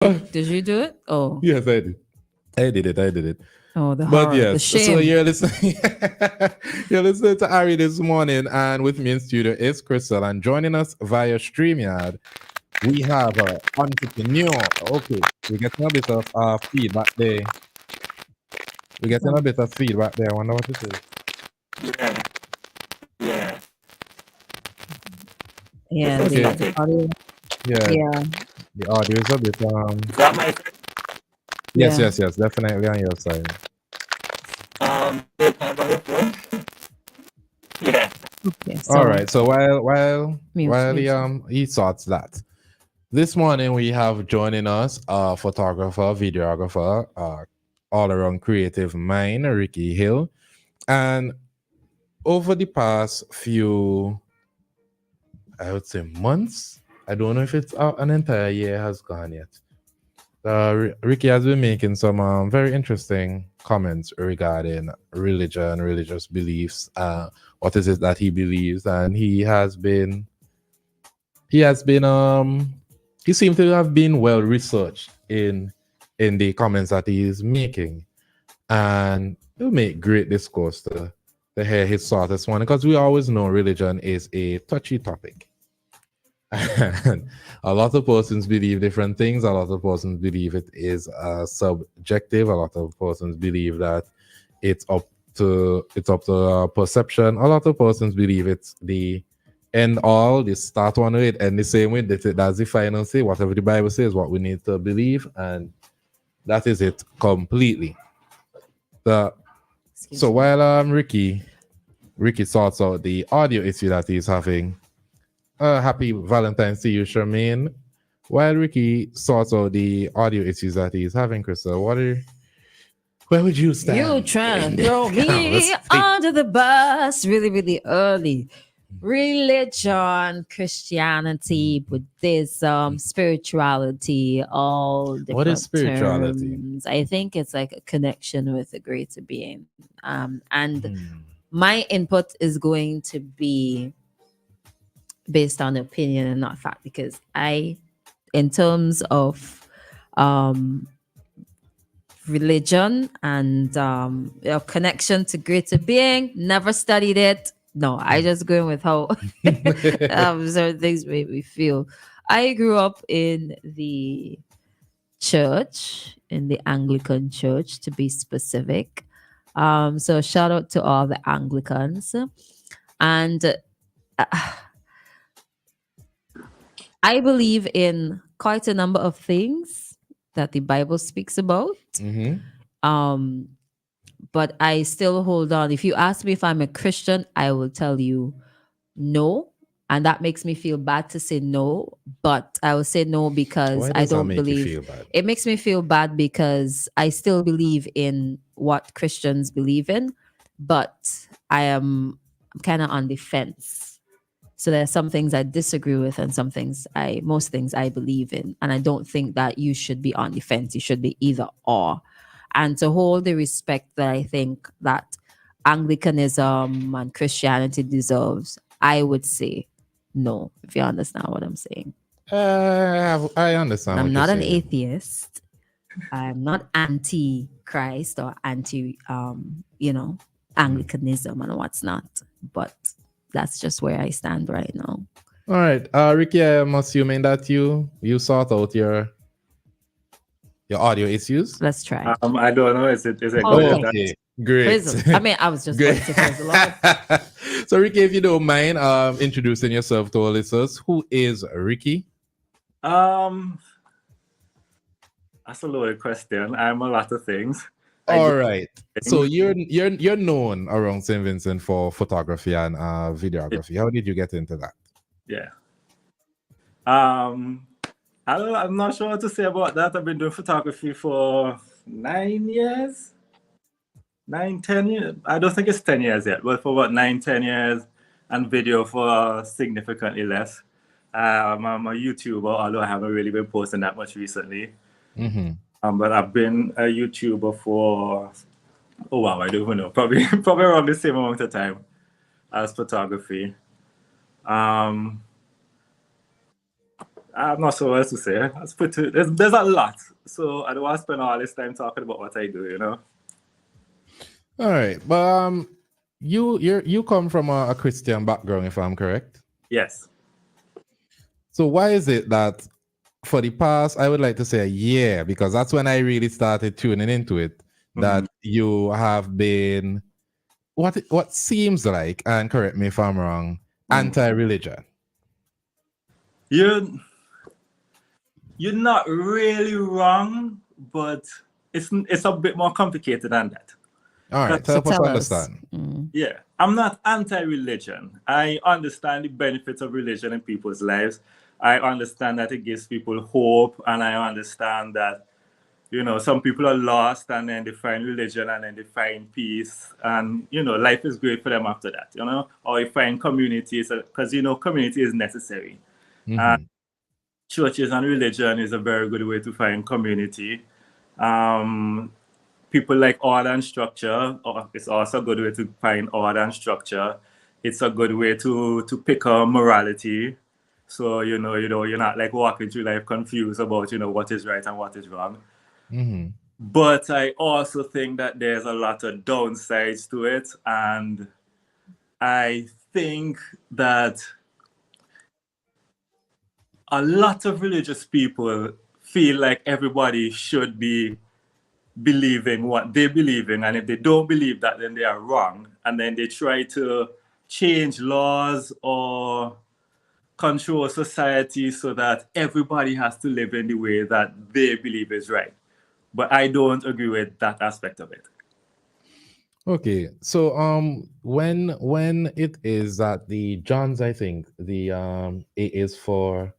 Did you do it? Oh, Yes, I did. I did it. oh, the But horror, the yes, so shame. you're listening. You're listening to Ari this morning, and with me in studio is Christal, and joining us via StreamYard, we have a entrepreneur. Okay, we're getting a bit of feedback there. We're getting a Oh, bit of feedback there. I wonder what it is. yeah, Okay, the audio. yeah, Yeah, the audio is a bit Yes, yeah. yes, yes, definitely on your side. Okay, All so right. So mute, while mute. he sorts that, this morning we have joining us a photographer, videographer, all around creative mind, Ricky Hill. And over the past few, I would say months, I don't know if it's an entire year has gone yet. Ricky has been making some very interesting comments regarding religion, religious beliefs, what is it that he believes, and he has been he seems to have been well researched in the comments that he is making, and it'll make great discourse to hear his thoughts this morning, because we always know religion is a touchy topic. And a lot of persons believe different things. A lot of persons believe it is subjective. A lot of persons believe that it's up it's up to perception. A lot of persons believe it's the end all. They start one way, it end the same way. That's the final say. Whatever the Bible says, what we need to believe, and that is it completely. The So Excuse me. while Ricky sorts out the audio issue that he's having, happy Valentine's to you, Charmaine. While Ricky sorts out the audio issues that he's having, Crystal, where would you You stand trying in to the throw me conversation? under the bus really, really early. Religion, Christianity, Buddhism, spirituality, all What is different spirituality? terms. I think it's like a connection with a greater being. And Hmm. my input is going to be based on opinion and not fact, because in terms of um, religion and your connection to greater being, never studied it. No, I just going with how certain things made me feel. I grew up in the church, in the Anglican church to be specific. So shout out to all the Anglicans. And I believe in quite a number of things that the Bible speaks about. Mhm. Um, but I still hold on. If you ask me if I'm a Christian, I will tell you no. And that makes me feel bad to say no, but I will say no because Why I does that don't make you believe feel bad? it makes me feel bad because I still believe in what Christians believe in, but I'm kind of on the fence. So there are some things I disagree with and most things I believe in. And I don't think that you should be on the fence. You should be either or. And to hold the respect that I think that Anglicanism and Christianity deserves, I would say no, if you understand what I'm saying. I understand I'm what you're not an saying. atheist. I'm not anti Christ or anti Mm. Anglicanism and what's not. But that's just where I stand right now. All right, Ricky, I'm assuming that you sort out your audio issues. Let's try. I don't know. Is it good? Is Okay. that Okay, great. Praise the, I mean, I was just going Great. to say praise the Lord. So, Ricky, if you don't mind introducing yourself to our listeners, who is Ricky? um? That's a loaded question. I'm a lot of things. I do All right. So things. you're known around St. Vincent for photography and videography. How did you get into that? Yeah. Um. I'm not sure what to say about that. I've been doing photography for 9 years, 9, 10 years. I don't think it's 10 years yet, but for about 9, 10 years, and video for significantly less. I'm a YouTuber, although I haven't really been posting that much recently. Mm-hmm. But I've been a YouTuber for, oh wow, I don't even know, probably probably around the same amount of time as photography. Um, I'm not sure what else to say. There's a lot. So I don't want to spend all this time talking about what I do, you know? All right, but you come from a Christian background, if I'm correct. Yes. So why is it that for the past, I would like to say a year, because that's when I really started tuning into it, that you have been what seems like, and correct me if I'm wrong, anti-religion. You're not really wrong, but it's a bit more complicated than that. All right, So help us tell us. understand. Yeah, I'm not anti-religion. I understand the benefits of religion in people's lives. I understand that it gives people hope, and I understand that, you know, some people are lost and then they find religion and then they find peace, and, you know, life is great for them after that, you know, or you find communities, because, you know, community is necessary. And churches and religion is a very good way to find community. People like order and structure. It's also a good way to find order and structure. It's a good way to pick up morality. So, you know, you're not like walking through life confused about, you know, what is right and what is wrong. But I also think that there's a lot of downsides to it. And I think that a lot of religious people feel like everybody should be believing what they believe in, and if they don't believe that, then they are wrong, and then they try to change laws or control society so that everybody has to live in the way that they believe is right. But I don't agree with that aspect of it. Okay, so when it is that the Johns, I think the it is for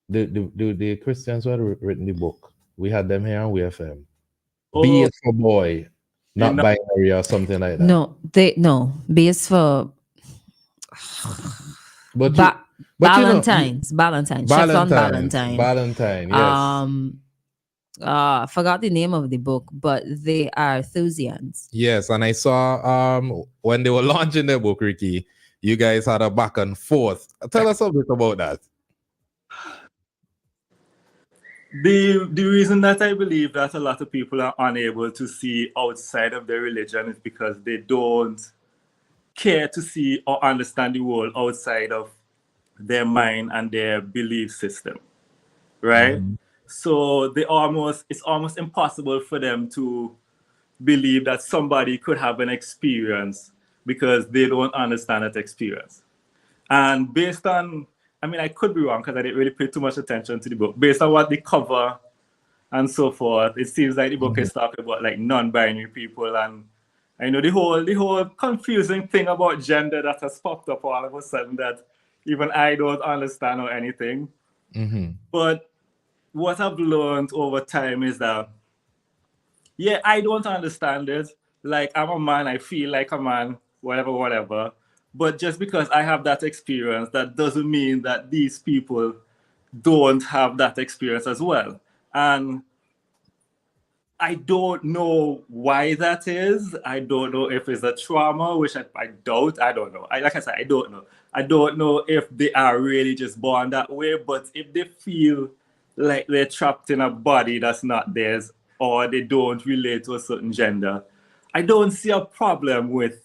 the Christians who had written the book. We had them here on WEFM. B Oh, is for boy, you not know, binary or something like that. No, B is for But you know, Valentine's. Chevron Valentine. Valentine, yes. I forgot the name of the book, but they are Thusians. Yes, and I saw when they were launching their book, Ricky, you guys had a back and forth. Tell us a bit about that. the reason that I believe that a lot of people are unable to see outside of their religion is because they don't care to see or understand the world outside of their mind and their belief system, right? So it's almost impossible for them to believe that somebody could have an experience because they don't understand that experience. And based on, I mean, I could be wrong because I didn't really pay too much attention to the book. Based on what they cover and so forth, it seems like the book is talking about like non-binary people, and I know the whole confusing thing about gender that has popped up all of a sudden that even I don't understand or anything. But what I've learned over time is that, yeah, I don't understand it. Like, I'm a man, I feel like a man, whatever. But just because I have that experience, that doesn't mean that these people don't have that experience as well. And I don't know why that is. I don't know if it's a trauma, which I doubt. I don't know. Like I said, I don't know. I don't know if they are really just born that way, but if they feel like they're trapped in a body that's not theirs, or they don't relate to a certain gender, I don't see a problem with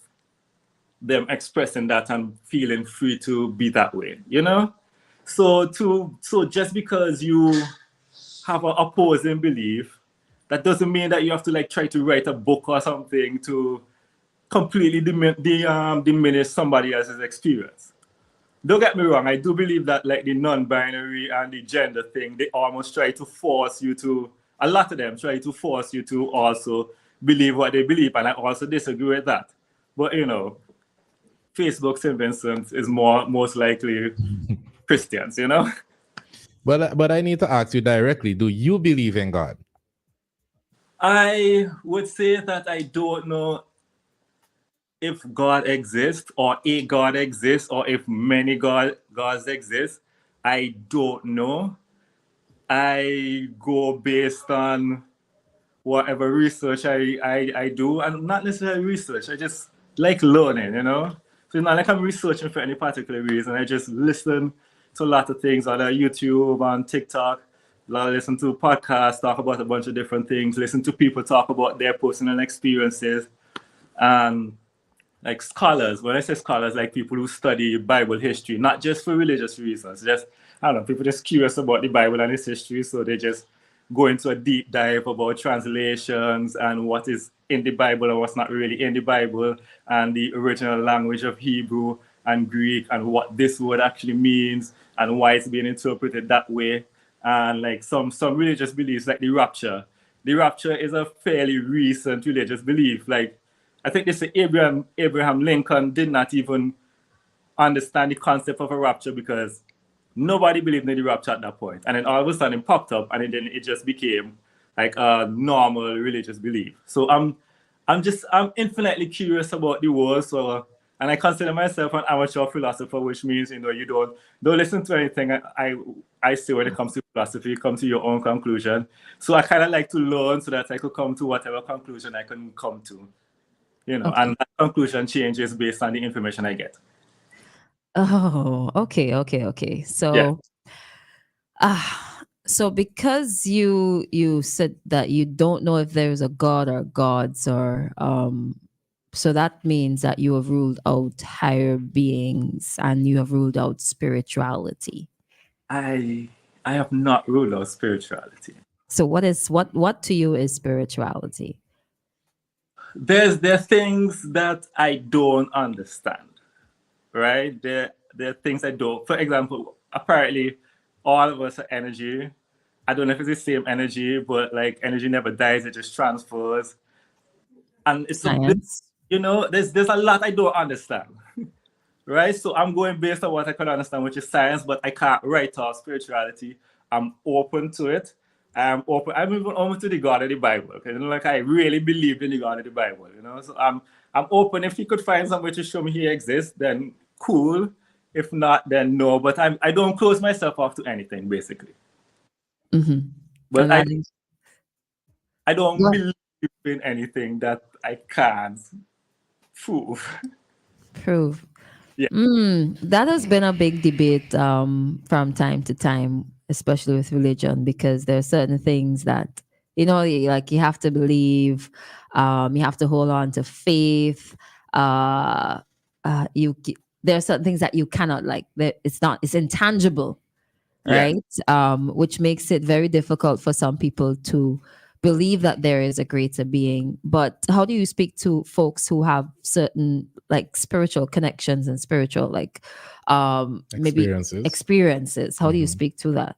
them expressing that and feeling free to be that way, you know? So just because you have an opposing belief, that doesn't mean that you have to like try to write a book or something to completely diminish somebody else's experience. Don't get me wrong, I do believe that like the non-binary and the gender thing, they almost try to force you to, a lot of them try to force you to also believe what they believe, and I also disagree with that. But you know, Facebook St. Vincent is most likely Christians, you know? But I need to ask you directly, do you believe in God? I would say that I don't know if God exists or a God exists or if many gods exist. I don't know. I go based on whatever research I do, and not necessarily research. I just like learning, you know? So it's not like I'm researching for any particular reason. I just listen to a lot of things on YouTube, on TikTok. Listen to podcasts, talk about a bunch of different things. Listen to people talk about their personal experiences. And like scholars, when I say scholars, like people who study Bible history, not just for religious reasons, just, I don't know, people just curious about the Bible and its history, so they just go into a deep dive about translations and what is in the Bible and what's not really in the Bible, and the original language of Hebrew and Greek, and what this word actually means and why it's being interpreted that way. And like some religious beliefs, like the rapture. The rapture is a fairly recent religious belief. Like, I think they say Abraham Lincoln did not even understand the concept of a rapture because nobody believed in the rapture at that point. And then all of a sudden it popped up, and then it just became like a normal religious belief. So I'm infinitely curious about the world. So, and I consider myself an amateur philosopher, which means, you know, you don't listen to anything I say when it comes to philosophy. You come to your own conclusion. So I kind of like to learn so that I could come to whatever conclusion I can come to. You know, Okay. and that conclusion changes based on the information I get. Oh, okay. So, so because you said that you don't know if there's a God or gods, or so that means that you have ruled out higher beings and you have ruled out spirituality. I have not ruled out spirituality. So what to you is spirituality? There are things that I don't understand, right? There are things I don't. For example, apparently all of us are energy. I don't know if it's the same energy, but like energy never dies, it just transfers. And it's Science. you know, there's a lot I don't understand. Right? So I'm going based on what I can understand, which is science, but I can't write off spirituality. I'm open to it. I'm open. I'm even open to the God of the Bible. Okay? Like, I really believe in the God of the Bible, you know. So I'm open. If you could find some way to show me he exists, then cool. If not, then no. But I don't close myself off to anything, basically. Mm-hmm. But I Go don't ahead. believe in anything that I can't prove. Prove. Yeah. That has been a big debate from time to time, especially with religion, because there are certain things that, you know, like you have to believe, you have to hold on to faith. Uh, there are certain things that you cannot, like. It's intangible, Yeah. right? Which makes it very difficult for some people to believe that there is a greater being. But how do you speak to folks who have certain like spiritual connections and spiritual like maybe experiences? How do you speak to that?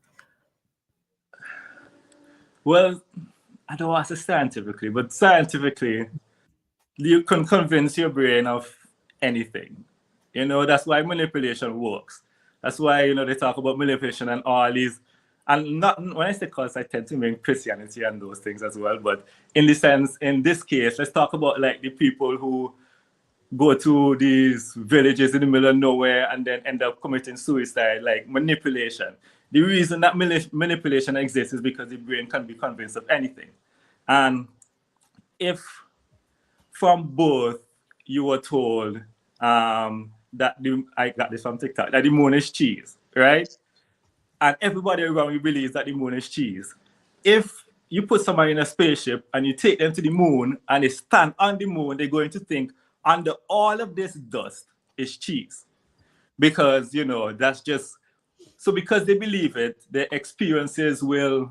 Well, I don't want to say scientifically, but scientifically, you can convince your brain of anything. You know, that's why manipulation works. That's why, you know, they talk about manipulation and all these. And not when I say cults, I tend to mean Christianity and those things as well. But in the sense, in this case, let's talk about like the people who go to these villages in the middle of nowhere and then end up committing suicide, like manipulation. The reason that manipulation exists is because the brain can be convinced of anything. And if from birth you were told I got this from TikTok, that the moon is cheese, right? And everybody around you believes that the moon is cheese. If you put somebody in a spaceship and you take them to the moon and they stand on the moon, they're going to think under all of this dust is cheese. Because, you know, that's just, so because they believe it, their experiences will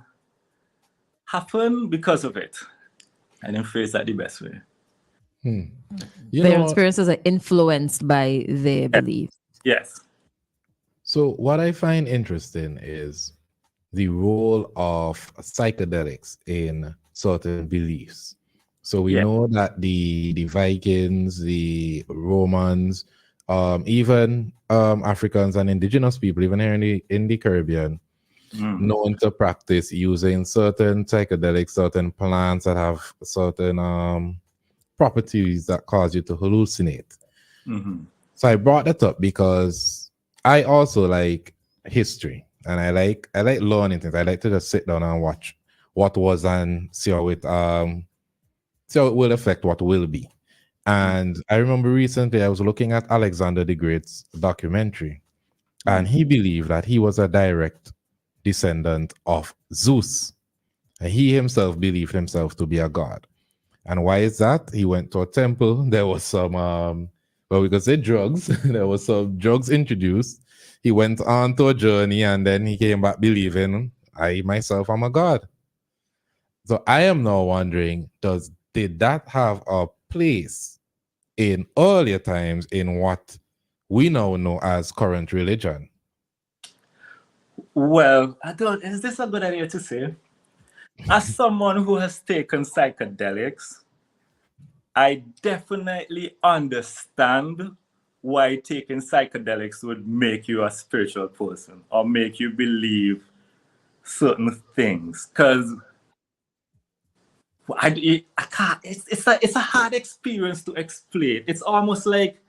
happen because of it. I didn't phrase that the best way. Their experiences are influenced by their beliefs. Yes. So what I find interesting is the role of psychedelics in certain beliefs. So we know that the Vikings, the Romans, even Africans and indigenous people, even here in the Caribbean, known to practice using certain psychedelics, certain plants that have certain properties that cause you to hallucinate. So I brought that up because I also like history, and I like learning things. I like to just sit down and watch what was and see how it will affect what will be. And I remember recently I was looking at Alexander the Great's documentary, And he believed that he was a direct descendant of Zeus. And he himself believed himself to be a god. And why is that? He went to a temple. There was some, well, we could say drugs. There was some drugs introduced. He went on to a journey and then he came back believing, I myself am a god. So I am now wondering, did that have a place in earlier times in what we now know as current religion? Well, is this a good idea to say? As someone who has taken psychedelics, I definitely understand why taking psychedelics would make you a spiritual person or make you believe certain things. Because I can't. It's a hard experience to explain. It's almost like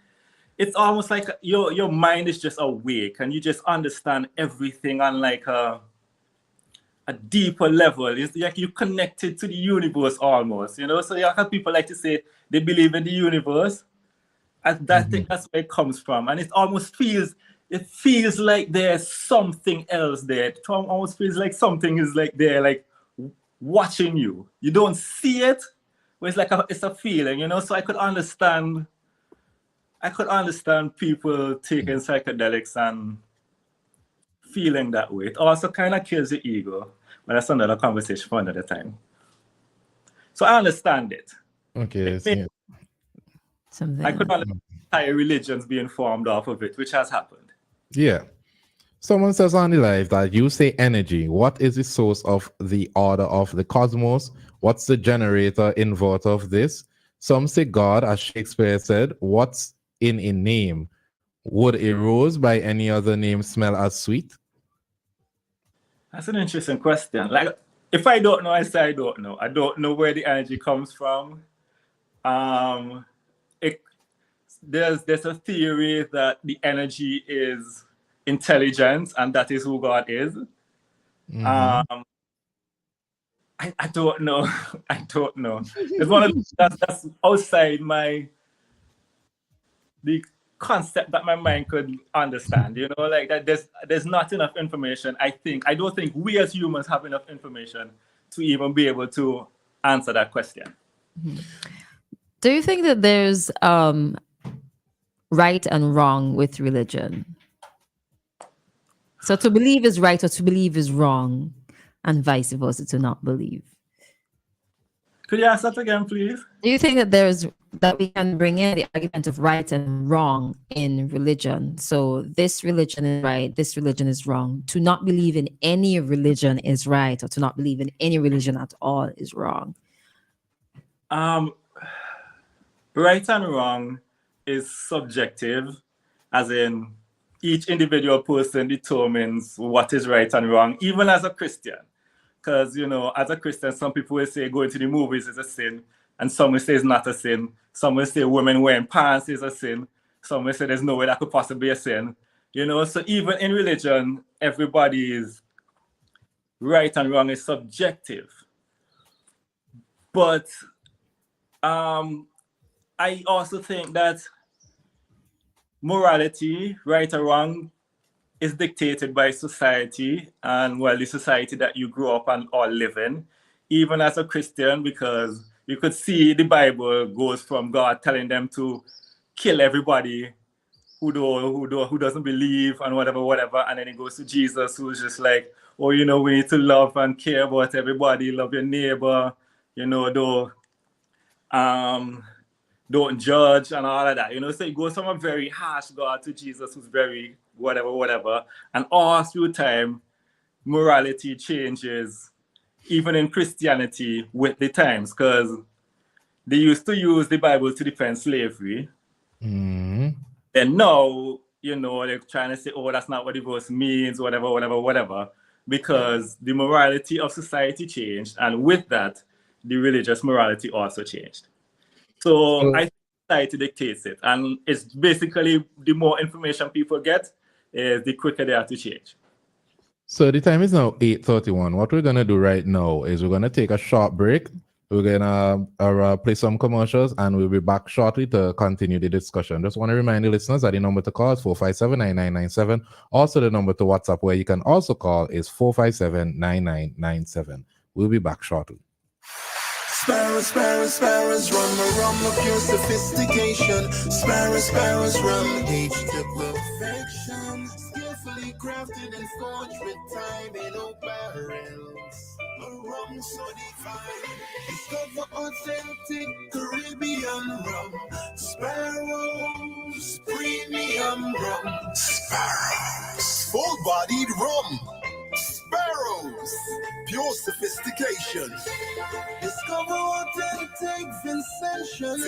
your mind is just awake and you just understand everything on like a deeper level. It's like you're connected to the universe almost, you know. So you have people like to say they believe in the universe. And I think that's where it comes from. And it almost feels like there's something else there. It almost feels like something is like there, like watching you. You don't see it, but it's like it's a feeling, you know. So I could understand people taking psychedelics and feeling that way. It also kind of kills the ego, but that's another conversation for another time. So I understand it. Okay. Something I could understand entire religions being formed off of it, which has happened. Yeah. Someone says on the live that you say energy. What is the source of the order of the cosmos? What's the generator inverter of this? Some say God, as Shakespeare said. What's in a name? Would a rose by any other name smell as sweet? That's an interesting question. Like, if I don't know, I say I don't know. I don't know where the energy comes from. There's a theory that the energy is intelligence, and that is who God is. I don't know. I don't know. It's one of that's outside the concept that my mind could understand. You know, like that. There's not enough information. I don't think we as humans have enough information to even be able to answer that question. Do you think that there's right and wrong with religion? So to believe is right or to believe is wrong, and vice versa, to not believe. Could you ask that again, please? Do you think that we can bring in the argument of right and wrong in religion? So this religion is right, this religion is wrong. To not believe in any religion is right, or to not believe in any religion at all is wrong. Right and wrong is subjective, as in each individual person determines what is right and wrong, even as a Christian. Because, you know, as a Christian, some people will say going to the movies is a sin, and some will say it's not a sin. Some will say women wearing pants is a sin. Some will say there's no way that could possibly be a sin. You know, so even in religion, everybody's right and wrong is subjective. But I also think that morality, right or wrong, is dictated by society and, well, the society that you grew up and or live in, even as a Christian, because you could see the Bible goes from God telling them to kill everybody who doesn't believe and whatever, and then it goes to Jesus, who's just like, oh, you know, we need to love and care about everybody, love your neighbor, you know, don't judge and all of that, you know. So it goes from a very harsh God to Jesus, who's very whatever. And all through time, morality changes, even in Christianity, with the times, because they used to use the Bible to defend slavery. And now, you know, they're trying to say, oh, that's not what the verse means, whatever, because the morality of society changed. And with that, the religious morality also changed. So I think society dictates it. And it's basically the more information people get, the quicker they have to change. So the time is now 8:31. What we're going to do right now is we're going to take a short break. We're gonna play some commercials, and we'll be back shortly to continue the discussion. Just want to remind the listeners that the number to call is 457-9997. Also, the number to WhatsApp where you can also call is 457-9997. We'll be back shortly. Sparrows, rum of pure sophistication. Sparrows, rum, aged to perfection. Skillfully crafted and forged with time in oak barrels. A rum so divine. Discover authentic Caribbean rum. Sparrows, premium rum. Sparrows, full-bodied rum. Sparrows, pure sophistication. Discover authentic Vincentian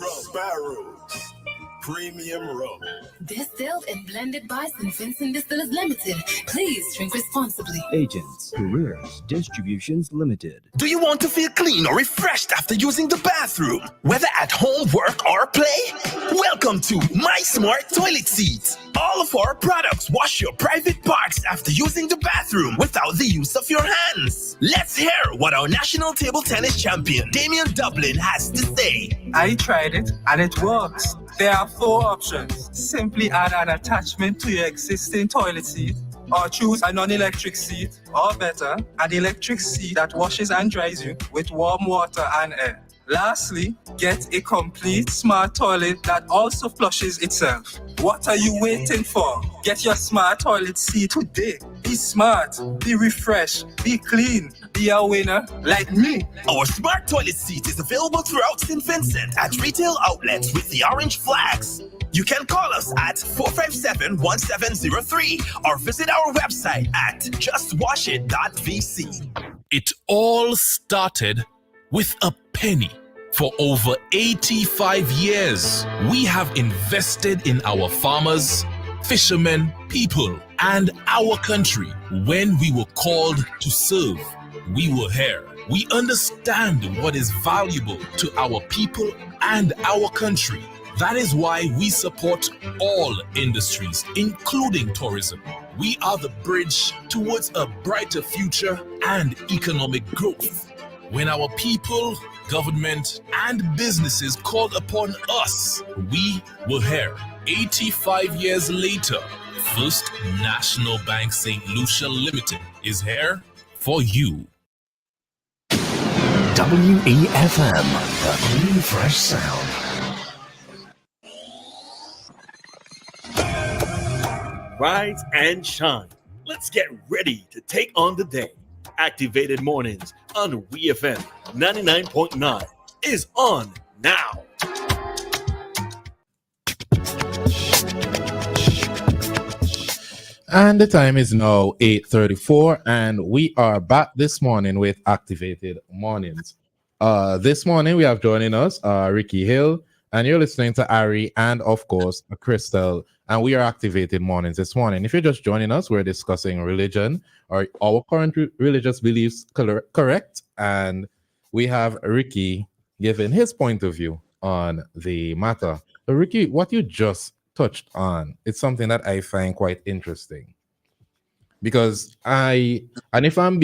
rum. Sparrows, premium rum. Distilled and blended by St. Vincent Distillers Limited. Please drink responsibly. Agents, Careers, Distributions Limited. Do you want to feel clean or refreshed after using the bathroom? Whether at home, work, or play? Welcome to My Smart Toilet Seat. All of our products wash your private parts after using the bathroom without the use of your hands. Let's hear what our national table tennis champion, Damian Dublin, has to say. I tried it and it works. There are 4 options. Simply add an attachment to your existing toilet seat, or choose a non-electric seat, or better, an electric seat that washes and dries you with warm water and air. Lastly, get a complete smart toilet that also flushes itself. What are you waiting for? Get your smart toilet seat today. Be smart, be refreshed, be clean, be a winner like me. Our smart toilet seat is available throughout St. Vincent at retail outlets with the orange flags. You can call us at 457-1703 or visit our website at justwashit.vc. It all started with a penny. For over 85 years, we have invested in our farmers, fishermen, people, and our country. When we were called to serve, we were here. We understand what is valuable to our people and our country. That is why we support all industries, including tourism. We are the bridge towards a brighter future and economic growth. When our people, government, and businesses called upon us, we were here. 85 years later, First National Bank St. Lucia Limited is here for you. WEFM, the clean, fresh sound. Rise and shine. Let's get ready to take on the day. Activated Mornings on WEFM 99.9 is on now. And the time is now 8:34, and we are back this morning with Activated Mornings. This morning we have joining us Ricky Hill, and you're listening to Ari and of course Christal, and we are Activated Mornings this morning. If you're just joining us, we're discussing religion or our current religious beliefs correct, and we have Ricky giving his point of view on the matter. So Ricky, what you just touched on, it's something that I find quite interesting, because if I'm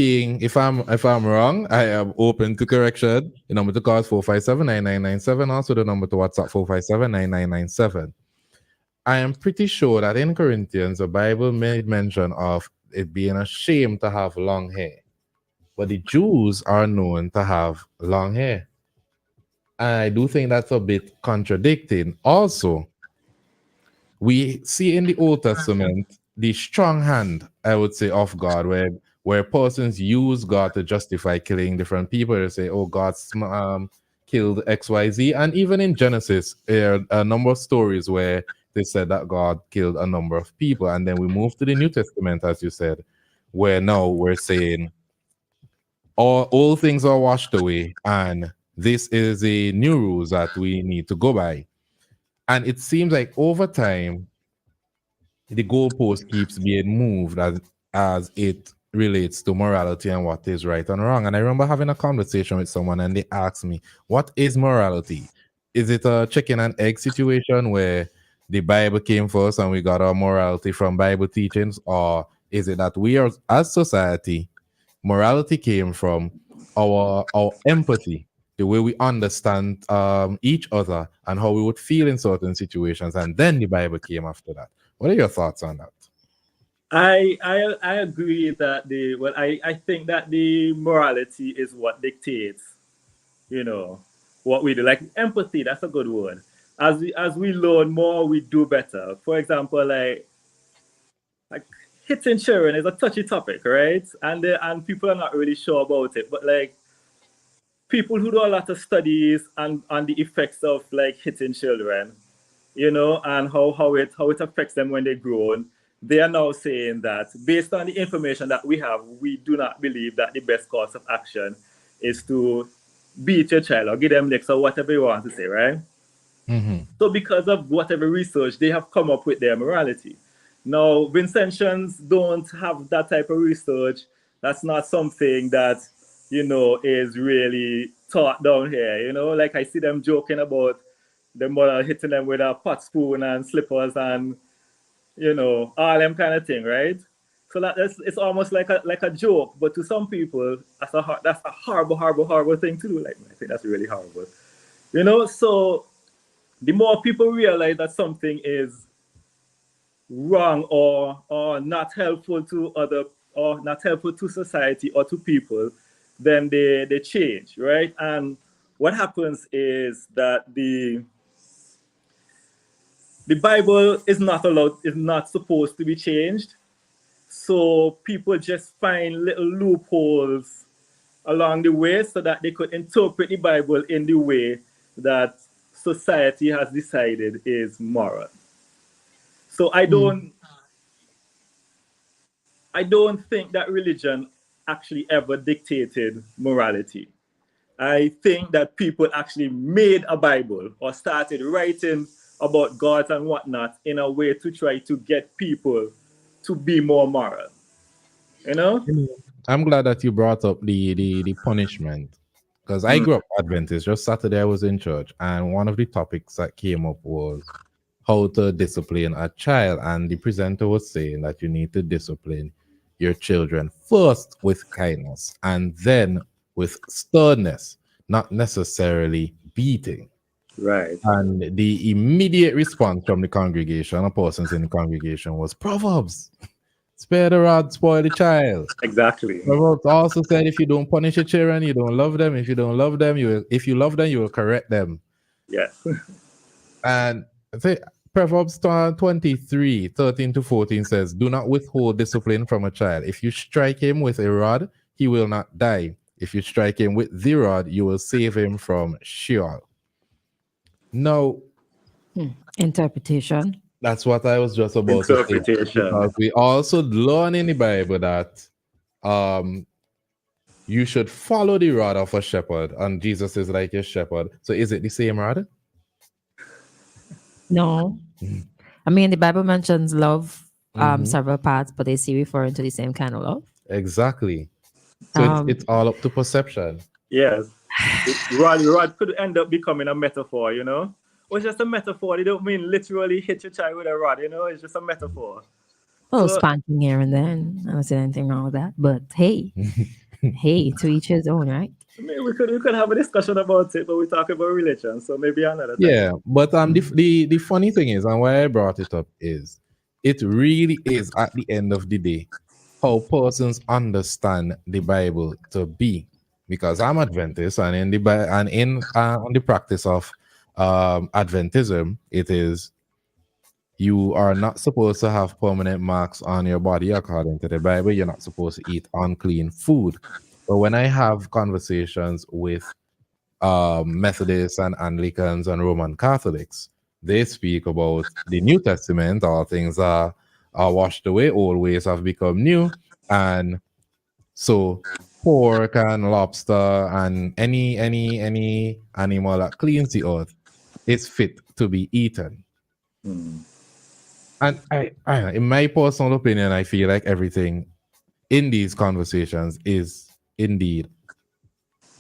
wrong, I am open to correction. The number to call is 457-9997. Also the number to WhatsApp 457-9997. I am pretty sure that in Corinthians the Bible made mention of it being a shame to have long hair, but the Jews are known to have long hair. And I do think that's a bit contradicting. Also, we see in the Old Testament the strong hand, I would say, of God, where persons use God to justify killing different people. They say, oh, God killed XYZ. And even in Genesis, there are a number of stories where they said that God killed a number of people. And then we move to the New Testament, as you said, where now we're saying all things are washed away, and this is a new rules that we need to go by. And it seems like over time, the goalpost keeps being moved as it relates to morality and what is right and wrong. And I remember having a conversation with someone, and they asked me, what is morality? Is it a chicken and egg situation where the Bible came first and we got our morality from Bible teachings? Or is it that we are, as society, morality came from our empathy, the way we understand each other and how we would feel in certain situations, and then the Bible came after that. What are your thoughts on that? I agree that I think that the morality is what dictates, you know, what we do. Like empathy, that's a good word. As we learn more, we do better. For example, like hitting children is a touchy topic, right? And people are not really sure about it. But like people who do a lot of studies on the effects of like hitting children, and how it affects them when they grow, they are now saying that based on the information that we have, we do not believe that the best course of action is to beat your child or give them licks or whatever you want to say, right? Mm-hmm. So because of whatever research, they have come up with their morality. Now, Vincentians don't have that type of research. That's not something that, is really taught down here. Like I see them joking about the mother hitting them with a pot spoon and slippers and, all them kind of thing, right? So it's almost like a joke, but to some people, that's a horrible, horrible, horrible thing to do. Like, I think that's really horrible. So the more people realize that something is wrong or not helpful to other, or not helpful to society or to people, then they change, right? And what happens is that the Bible is not supposed to be changed. So people just find little loopholes along the way so that they could interpret the Bible in the way that society has decided is moral. So I don't think that religion actually ever dictated morality. I think that people actually made a Bible or started writing about God and whatnot in a way to try to get people to be more moral. I'm glad that you brought up the punishment, because I grew up Adventist. Just Saturday I was in church, and one of the topics that came up was how to discipline a child, and the presenter was saying that you need to discipline your children first with kindness and then with sternness, not necessarily beating. Right. And the immediate response from the congregation, or persons in the congregation, was Proverbs. Spare the rod, spoil the child. Exactly. Proverbs also said, if you don't punish your children, you don't love them. If you don't love them, if you love them, you will correct them. Yes. And I think Proverbs 23, 13 to 14 says, do not withhold discipline from a child. If you strike him with a rod, he will not die. If you strike him with the rod, you will save him from Sheol. No. Interpretation. That's what I was just about to say. Because we also learn in the Bible that you should follow the rod of a shepherd, and Jesus is like your shepherd. So is it the same rod? No. I mean, the Bible mentions love several parts, but they see referring to the same kind of love. Exactly. So it's all up to perception. Yes. Rod could end up becoming a metaphor, Or it's just a metaphor. They don't mean literally hit your child with a rod, It's just a metaphor. Oh, spanking here and then. I don't see anything wrong with that. But hey, to each his own, right? I mean, we could have a discussion about it, but we talk about religion, so maybe another time. Yeah, but the funny thing is, and why I brought it up is, it really is at the end of the day how persons understand the Bible to be. Because I'm Adventist, and in the practice of Adventism, it is you are not supposed to have permanent marks on your body according to the Bible. You're not supposed to eat unclean food. But when I have conversations with Methodists and Anglicans and Roman Catholics, they speak about the New Testament. All things are washed away, old ways have become new. And so pork and lobster and any animal that cleans the earth is fit to be eaten. And I, in my personal opinion, I feel like everything in these conversations is indeed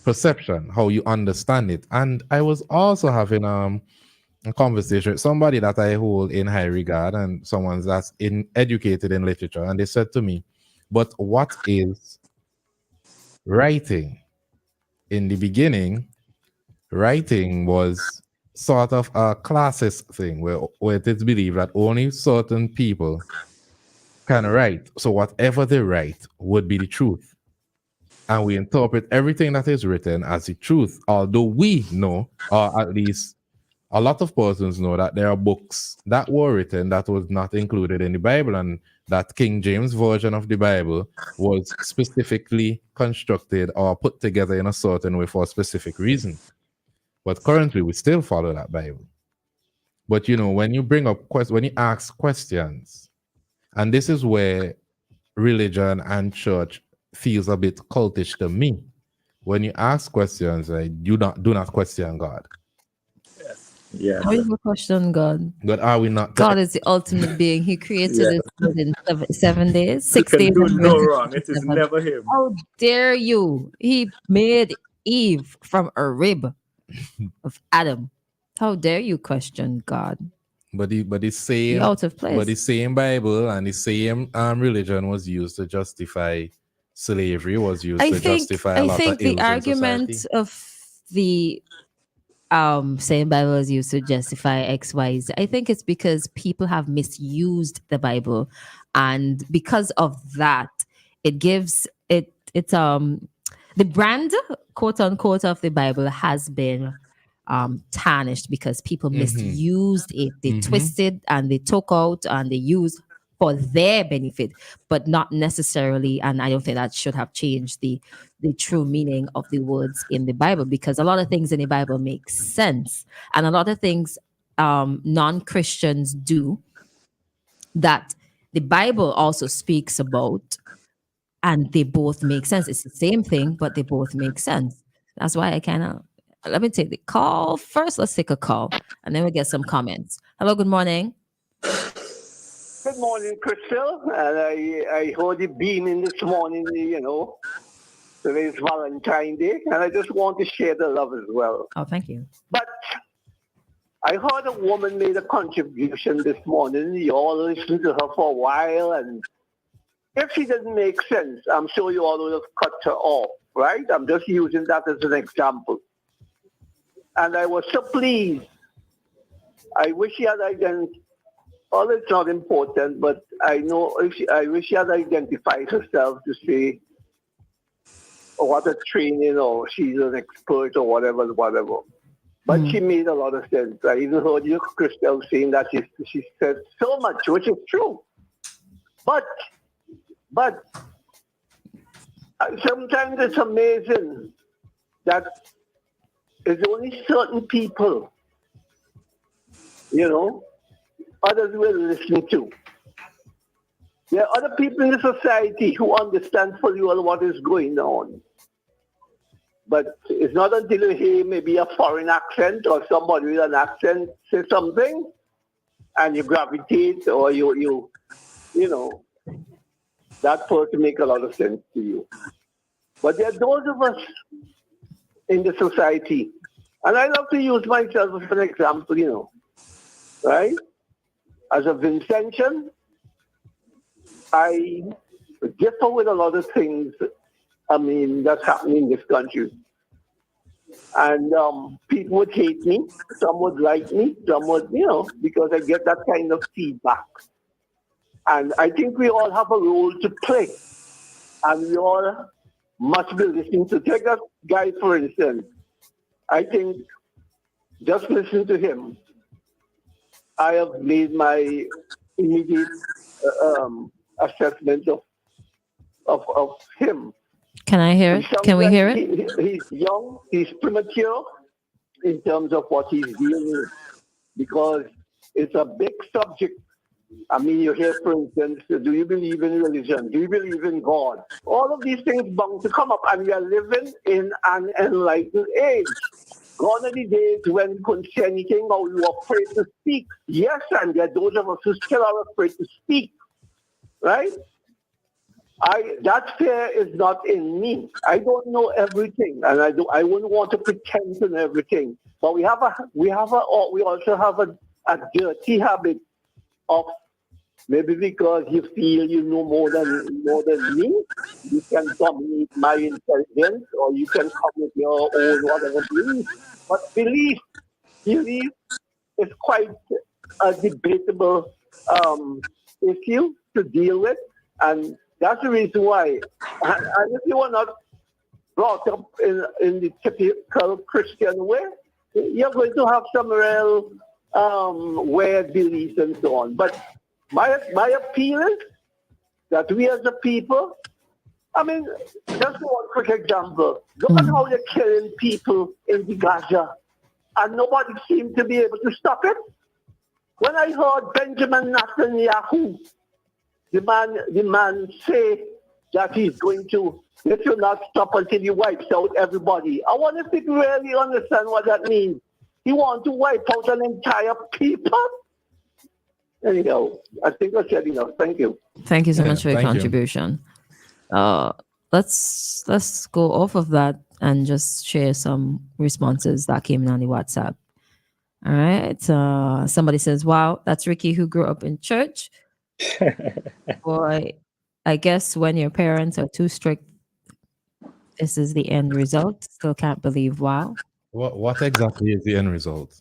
perception, how you understand it. And I was also having a conversation with somebody that I hold in high regard, and someone that's educated in literature, and they said to me, but what is writing? in the beginning, writing was sort of a classist thing where it is believed that only certain people can write. So whatever they write would be the truth. And we interpret everything that is written as the truth. Although we know, or at least a lot of persons know, that there are books that were written that was not included in the Bible, and that King James version of the Bible was specifically constructed or put together in a certain way for a specific reason. But currently, we still follow that Bible. But you know, when you bring up when you ask questions, and this is where religion and church feels a bit cultish to me. When you ask questions, do not question God. Yes. How you gonna question God? But are we not? God is the ultimate being. He created Yes. this world in 7 days, You 6 can days. do and no rest wrong. It is 7. never him. How dare you? He made Eve from a rib of Adam. How dare you question God? But the same, You're out of place. But the same Bible and the same religion was used to justify slavery. Was used to justify a lot of ills the in argument society. of the same Bible is used to justify X, Y, Z. I think it's because people have misused the Bible, and because of that, it gives it's the brand, quote unquote, of the Bible has been tarnished because people misused it. They twisted and they took out and they used for their benefit, but not necessarily. And I don't think that should have changed the true meaning of the words in the Bible, because a lot of things in the Bible make sense, and a lot of things non-Christians do that the Bible also speaks about, and they both make sense. It's the same thing, but they both make sense. That's why I kind of let me take the call first. Let's take a call, and then we get some comments. Hello, good morning. Good morning, Christal. And I heard you beaming this morning, you know. Today's Valentine's Day, and I just want to share the love as well. Oh, thank you. But I heard a woman made a contribution this morning. You all listened to her for a while, and if she didn't make sense, I'm sure you all would have cut her off, right? I'm just using that as an example. And I was so pleased. I wish she had identified. All it's not important, but I know I wish she had identified herself to say what a training or she's an expert or whatever. But she made a lot of sense. I even heard you, Christal, saying that she said so much, which is true. But sometimes it's amazing that it's only certain people, you know, others will listen to. There are other people in the society who understand fully well what is going on. But it's not until you hear maybe a foreign accent or somebody with an accent say something, and you gravitate, or you know, that person make a lot of sense to you. But there are those of us in the society, and I love to use myself as an example, you know, right? As a Vincentian, I differ with a lot of things, I mean, that's happening in this country. And people would hate me, some would like me, some would, you know, because I get that kind of feedback. And I think we all have a role to play. And we all must be listening to. Take that guy, for instance. I think just listen to him. I have made my immediate assessment of him. Can I hear it? Can we hear it? He's young, he's premature in terms of what he's dealing with, because it's a big subject. I mean, you hear, for instance, do you believe in religion? Do you believe in God? All of these things bound to come up, and we are living in an enlightened age. Gone are the days when we couldn't say anything or we were afraid to speak. Yes, and there are those of us who still are afraid to speak, right? That fear is not in me. I don't know everything, and I wouldn't want to pretend to know everything. But we also have a dirty habit of Maybe because you feel you know more than me, you can dominate my intelligence, or you can come with your own whatever belief. But belief is quite a debatable issue to deal with, and that's the reason why. And if you are not brought up in the typical Christian way, you're going to have some real weird beliefs and so on. But my appeal is that we as a people, I mean, just one quick example. Look at how they're killing people in the Gaza, and nobody seemed to be able to stop it. When I heard Benjamin Netanyahu, the man say that he's going to, it should not stop until he wipes out everybody. I wonder if people really understand what that means. He wants to wipe out an entire people? Anyhow, I think I said enough. Thank you. Thank you so much for your contribution. Let's go off of that and just share some responses that came in on the WhatsApp. All right. Somebody says, wow, that's Ricky who grew up in church. Boy, I guess when your parents are too strict, this is the end result. Still can't believe, wow. What exactly is the end result?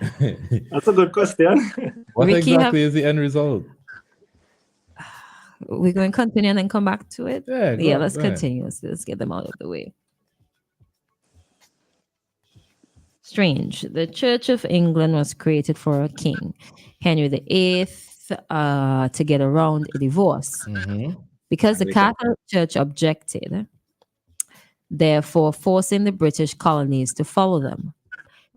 That's a good question. What Ricky, exactly is the end result? We're going to continue and then come back to it. Yeah, let's continue. Let's get them out of the way. Strange. The Church of England was created for a king, Henry VIII, to get around a divorce. Because the Catholic Church objected, therefore forcing the British colonies to follow them.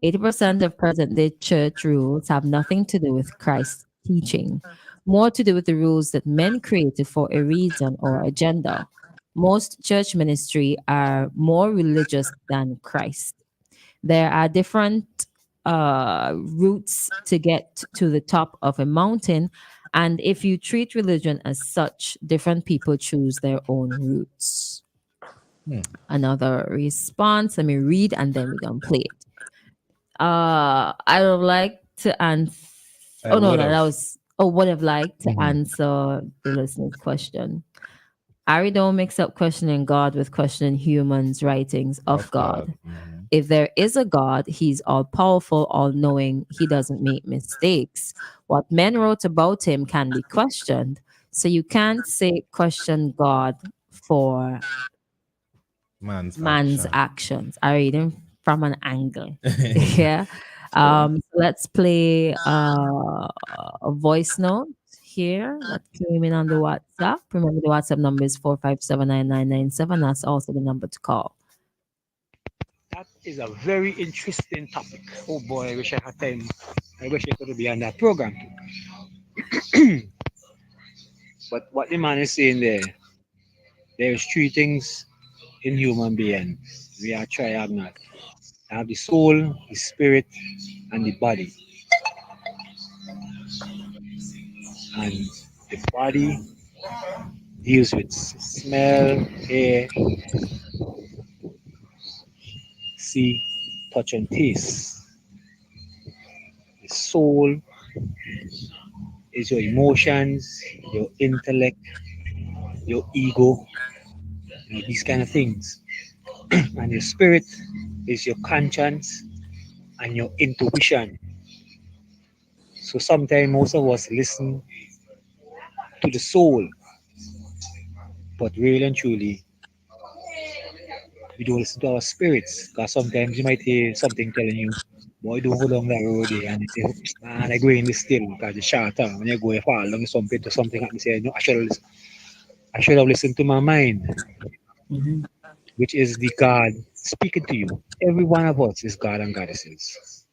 80% of present-day church rules have nothing to do with Christ's teaching, more to do with the rules that men created for a reason or agenda. Most church ministry are more religious than Christ. There are different routes to get to the top of a mountain, and if you treat religion as such, different people choose their own routes. Another response. Let me read, and then we're gonna play it. I would like to answer. Would have liked to answer the listener's question. Ari don't mix up questioning God with questioning humans' writings of God. If there is a God, he's all powerful, all knowing. He doesn't make mistakes. What men wrote about him can be questioned. So you can't say question God for man's actions. I read him from an angle. Yeah. Let's play a voice note here that came in on the WhatsApp. Remember, the WhatsApp number is 4579997. That's also the number to call. That is a very interesting topic. Oh boy, I wish I had time. I wish I could be on that program too. But what the man is saying there's three things in human beings. We are triagonal. I have the soul, the spirit, and the body. And the body deals with smell, hear, see, touch, and taste. The soul is your emotions, your intellect, your ego, these kind of things. And your spirit is your conscience and your intuition. So sometimes most of us listen to the soul, but really and truly, we don't listen to our spirits. Because sometimes you might hear something telling you, boy, don't go down that road there. And you say, man, I go in this still because the shorter. When you go far along something to something, and you say, no, I should have listened to my mind, which is the God speaking to you. Every one of us is God and goddesses.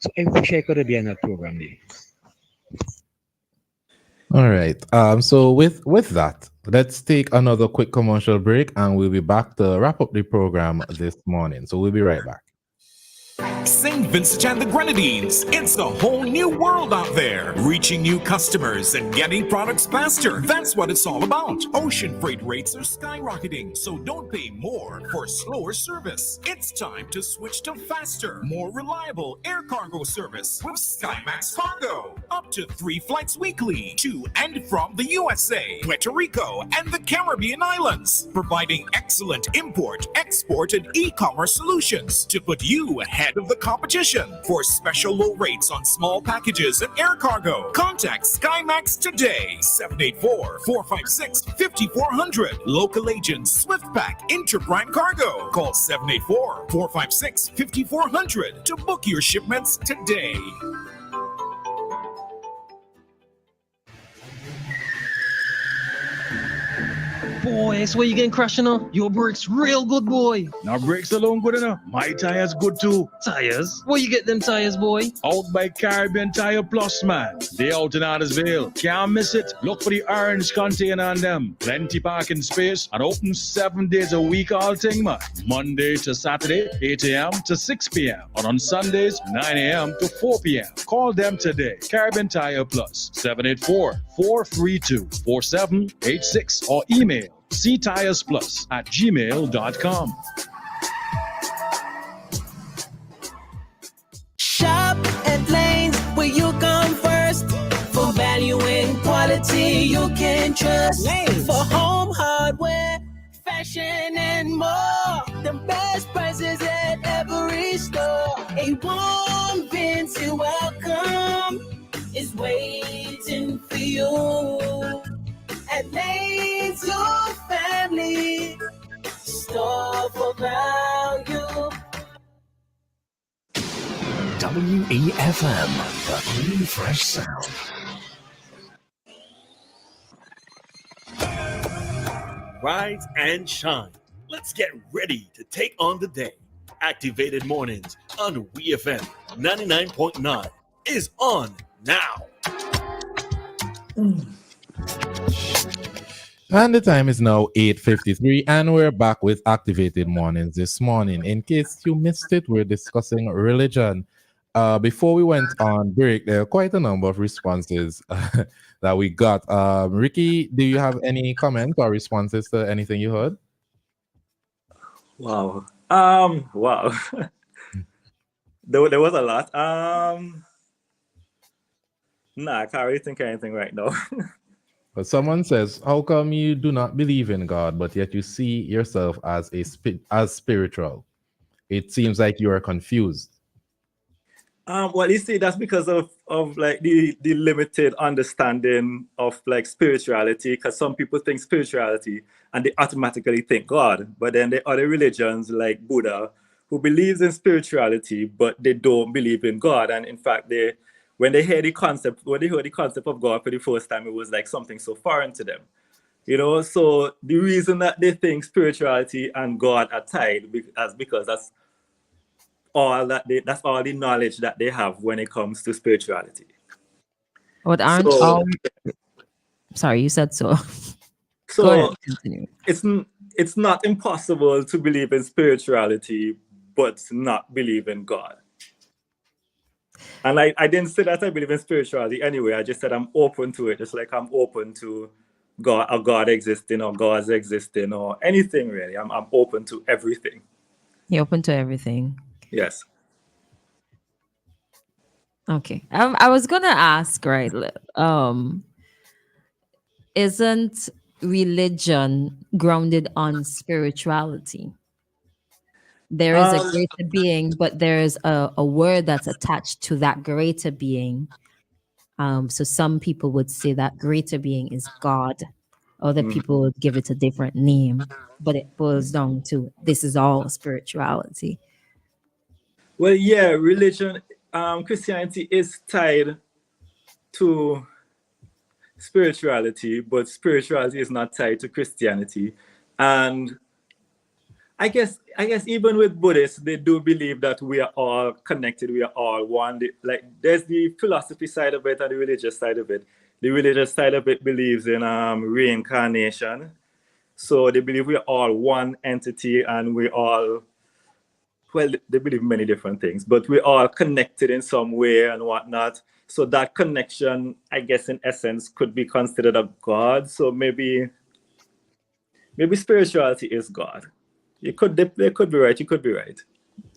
So I wish I could be on that program there. All right. So with that, let's take another quick commercial break, and we'll be back to wrap up the program this morning. So we'll be right back. St. Vincent and the Grenadines. It's a whole new world out there. Reaching new customers and getting products faster. That's what it's all about. Ocean freight rates are skyrocketing, so don't pay more for slower service. It's time to switch to faster, more reliable air cargo service with SkyMax Cargo. Up to 3 flights weekly to and from the USA, Puerto Rico, and the Caribbean islands, providing excellent import, export, and e-commerce solutions to put you ahead of the competition. For special low rates on small packages and air cargo, contact SkyMax today. 784-456-5400. Local agents SwiftPack Interbrand Cargo. Call 784-456-5400 to book your shipments today. Boy, that's where you getting crashing on. Your brakes real good, boy. Now brakes alone good enough. My tires good too. Tires? Where you get them tires, boy? Out by Caribbean Tire Plus, man. They out in Addersville. Can't miss it. Look for the orange container on them. Plenty parking space and open 7 days a week all thing, man. Monday to Saturday, 8 a.m. to 6 p.m. And on Sundays, 9 a.m. to 4 p.m. Call them today. Caribbean Tire Plus, 784-432-4786 or email ctiresplus@gmail.com. Shop at Lanes, where you come first. For value and quality you can trust. Lanes. For home hardware, fashion and more. The best prices at every store. A warm Vincent welcome is waiting for you. At Lanes, your family store for value. WEFM, the clean, fresh sound. Rise and shine. Let's get ready to take on the day. Activated Mornings on WEFM 99.9 is on now. And the time is now 8:53, and we're back with Activated Mornings this morning. In case you missed it, we're discussing religion. Before we went on break, there are quite a number of responses that we got. Ricky, do you have any comments or responses to anything you heard? Wow. Wow. there was a lot. Nah, I can't really think of anything right now. But someone says, how come you do not believe in God, but yet you see yourself as as spiritual? It seems like you are confused. Well, you see, that's because of like the limited understanding of like spirituality, because some people think spirituality and they automatically think God. But then there are other religions like Buddha who believes in spirituality, but they don't believe in God. And in fact, when they heard the concept of God for the first time, it was like something so foreign to them. You know, so the reason that they think spirituality and God are tied is because that's all the knowledge that they have when it comes to spirituality. But aren't all... Sorry, you said so. So go ahead, continue. It's not impossible to believe in spirituality but not believe in God. And I didn't say that I believe in spirituality anyway. I just said I'm open to it, just like I'm open to God, or God existing, or God's existing, or anything really. I'm open to everything. You're open to everything. Yes. Okay. I was gonna ask, right? Isn't religion grounded on spirituality? There is a greater being, but there's a word that's attached to that greater being. So some people would say that greater being is God. Other people would give it a different name, but it boils down to this is all spirituality. Well, yeah, religion, Christianity is tied to spirituality, but spirituality is not tied to Christianity. And I guess even with Buddhists, they do believe that we are all connected, we are all one. Like there's the philosophy side of it and the religious side of it. The religious side of it believes in reincarnation. So they believe we are all one entity and we all well, they believe many different things, but we're all connected in some way and whatnot. So that connection, I guess, in essence, could be considered a God. So maybe spirituality is God. They could be right. You could be right.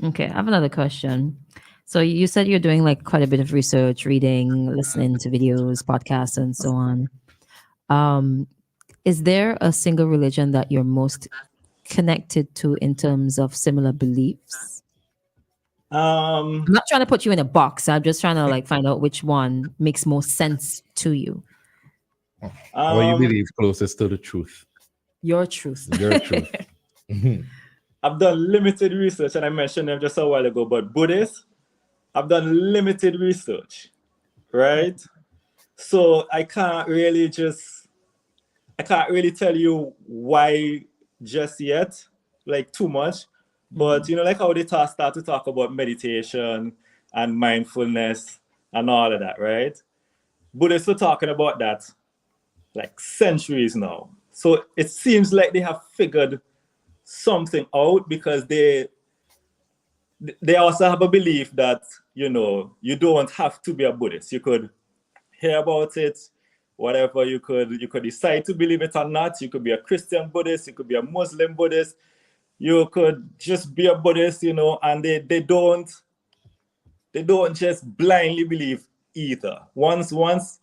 Okay, I have another question. So you said you're doing like quite a bit of research, reading, listening to videos, podcasts, and so on. Is there a single religion that you're most connected to in terms of similar beliefs? I'm not trying to put you in a box. I'm just trying to like find out which one makes more sense to you. Or you believe closest to the truth. Your truth. Your truth. I've done limited research, and I mentioned them just a while ago, but Buddhists, I've done limited research, right? So I can't really tell you why just yet, like too much. But you know, like how they start to talk about meditation and mindfulness and all of that, right? Buddhists are talking about that like centuries now. So it seems like they have figured something out, because they also have a belief that, you know, you don't have to be a Buddhist. You could hear about it, whatever. You could decide to believe it or not. You could be a Christian Buddhist, you could be a Muslim Buddhist, you could just be a Buddhist, you know, and they don't just blindly believe either. Once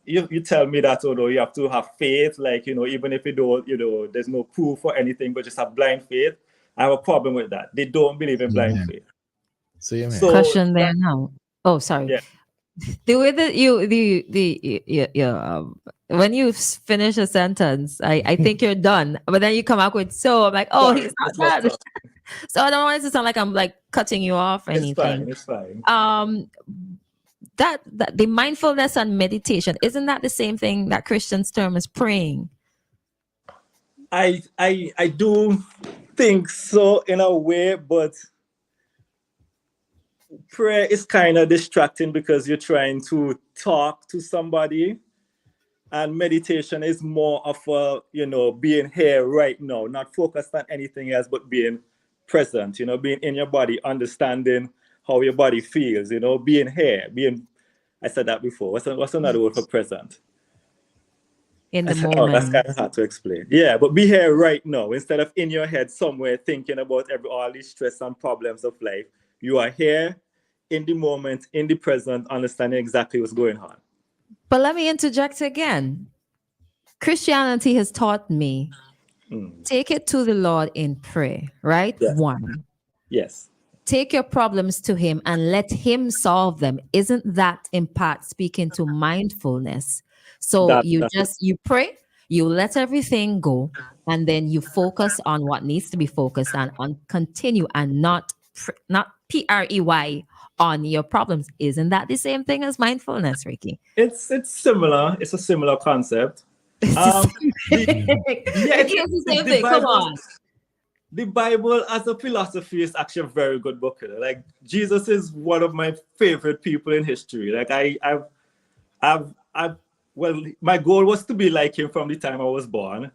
you tell me that, although you have to have faith, like, you know, even if you don't, you know, there's no proof or anything, but just have blind faith, I have a problem with that. They don't believe in blind faith. So Question there now. Oh, sorry. Yeah. The way that when you finish a sentence, I think you're done, but then you come up with so. I'm like, oh, he's not done. So I don't want it to sound like I'm like cutting you off or anything. It's fine. That the mindfulness and meditation, isn't that the same thing that Christians term as praying? I do think so in a way, but prayer is kind of distracting because you're trying to talk to somebody, and meditation is more of a, you know, being here right now, not focused on anything else, but being present, you know, being in your body, understanding how your body feels, you know, being here, I said that before. What's another word for present? In the Oh, moment. that's kind of hard to explain. Yeah, but be here right now instead of in your head somewhere thinking about all these stress and problems of life. You are here in the moment, in the present, understanding exactly what's going on. But let me interject again. Christianity has taught me, take it to the Lord in prayer, right? Yes. One. Yes. Take your problems to him and let him solve them. Isn't that in part speaking to mindfulness? So you pray, you let everything go, and then you focus on what needs to be focused on continue, and not PREY on your problems. Isn't that the same thing as mindfulness, Ricky? It's similar. It's a similar concept. The same thing. Come on. The Bible as a philosophy is actually a very good book. Like, Jesus is one of my favorite people in history. Like, well, my goal was to be like him from the time I was born.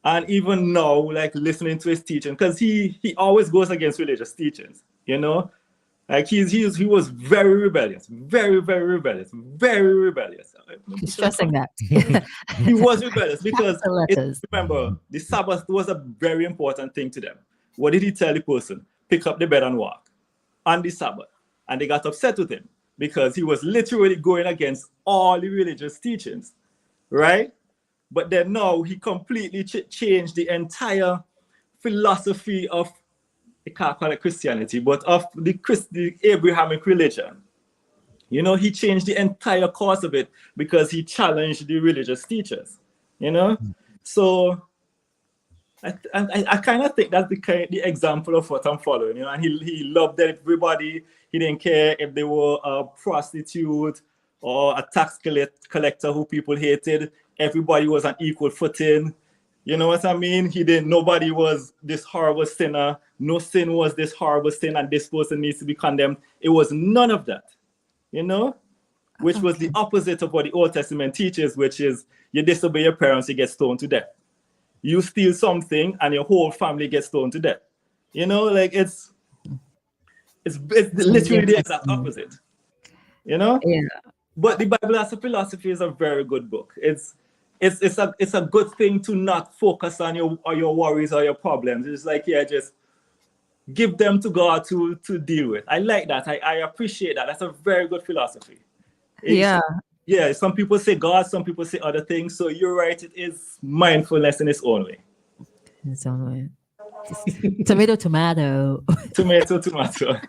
And even now, like, listening to his teaching, because he always goes against religious teachings, you know? Like, he was very rebellious, very, very rebellious, very rebellious. He's stressing that. He was rebellious because, remember, the Sabbath was a very important thing to them. What did he tell the person? Pick up the bed and walk on the Sabbath. And they got upset with him because he was literally going against all the religious teachings, right? But then now he completely changed the entire philosophy of, I can't call it Christianity, but of the Abrahamic religion. You know, he changed the entire course of it because he challenged the religious teachers, you know? So I kind of think that's the example of what I'm following, you know? And he loved everybody. He didn't care if they were a prostitute or a tax collector who people hated. Everybody was on equal footing. You know what I mean? Nobody was this horrible sinner. No sin was this horrible sin and this person needs to be condemned. It was none of that, you know? Which was the opposite of what the Old Testament teaches, which is you disobey your parents, you get stoned to death. You steal something and your whole family gets stoned to death. You know, like It's literally the exact opposite. You know? Yeah. But the Bible as a philosophy is a very good book. It's a good thing to not focus on your worries or your problems. It's like, yeah, just give them to God to deal with. I like that. I appreciate that. That's a very good philosophy. Yeah. Yeah, some people say God, some people say other things. So you're right, it is mindfulness in its own way. It's all right. Tomato. Tomato.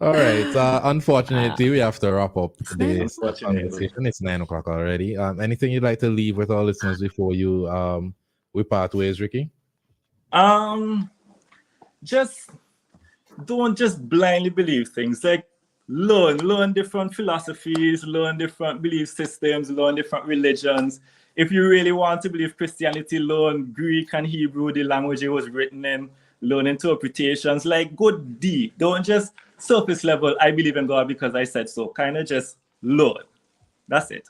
All right. Unfortunately, we have to wrap up this conversation. It's 9 o'clock already. Anything you'd like to leave with our listeners before we part ways, Ricky? Just don't just blindly believe things. Like learn different philosophies, learn different belief systems, learn different religions. If you really want to believe Christianity, learn Greek and Hebrew, the language it was written in, learn interpretations, like go deep. Don't just surface level, I believe in God because I said so. Kind of just learn. That's it.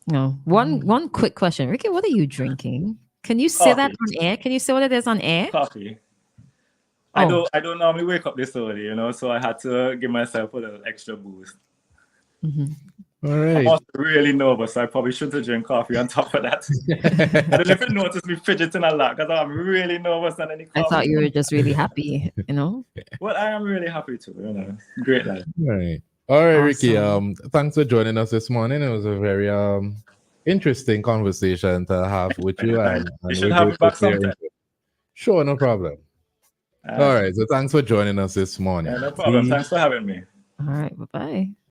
No. One quick question. Ricky, what are you drinking? Can you say that on air? Can you say what it is on air? Coffee. I don't normally wake up this early, you know, so I had to give myself a little extra boost. All right. I'm also really nervous. I probably shouldn't drink coffee on top of that. I don't know if you noticed me fidgeting a lot because I'm really nervous on any coffee. I thought you were just really happy, you know? Well, I am really happy too, you know. Great life. All right. All right, Ricky. Thanks for joining us this morning. It was a very interesting conversation to have with you. And you should have me back sometime. Sure, no problem. All right. So thanks for joining us this morning. Yeah, no problem. Thanks for having me. All right. Bye-bye.